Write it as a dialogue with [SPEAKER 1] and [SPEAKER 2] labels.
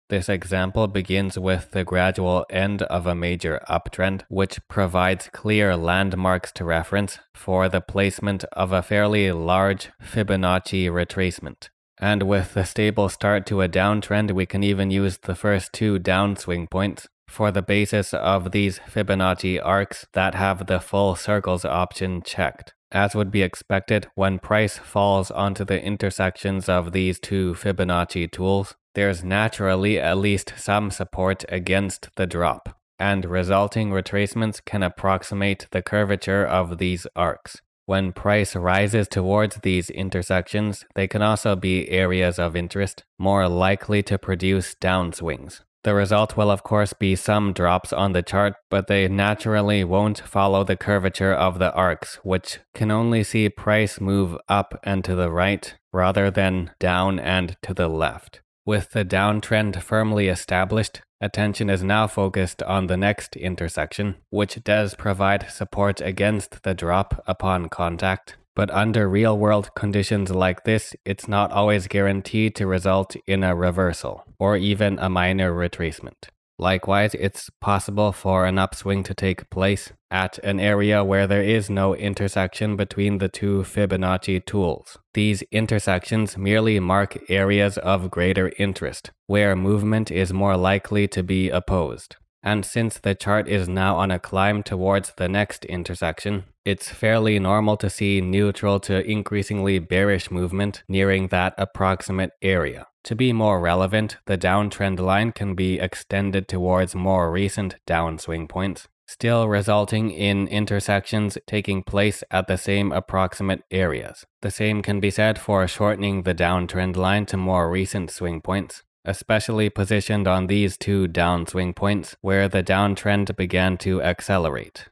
[SPEAKER 1] This example begins with the gradual end of a major uptrend, which provides clear landmarks to reference for the placement of a fairly large Fibonacci retracement. And with the stable start to a downtrend, we can even use the first two downswing points for the basis of these Fibonacci arcs that have the full circles option checked. As would be expected, when price falls onto the intersections of these two Fibonacci tools, there's naturally at least some support against the drop, and resulting retracements can approximate the curvature of these arcs. When price rises towards these intersections, they can also be areas of interest, more likely to produce downswings. The result will of course be some drops on the chart, but they naturally won't follow the curvature of the arcs, which can only see price move up and to the right rather than down and to the left. With the downtrend firmly established, attention is now focused on the next intersection, which does provide support against the drop upon contact. But under real-world conditions like this, it's not always guaranteed to result in a reversal, or even a minor retracement. Likewise, it's possible for an upswing to take place at an area where there is no intersection between the two Fibonacci tools. These intersections merely mark areas of greater interest, where movement is more likely to be opposed. And since the chart is now on a climb towards the next intersection, it's fairly normal to see neutral to increasingly bearish movement nearing that approximate area. To be more relevant, the downtrend line can be extended towards more recent downswing points, still resulting in intersections taking place at the same approximate areas. The same can be said for shortening the downtrend line to more recent swing points, especially positioned on these two downswing points where the downtrend began to accelerate.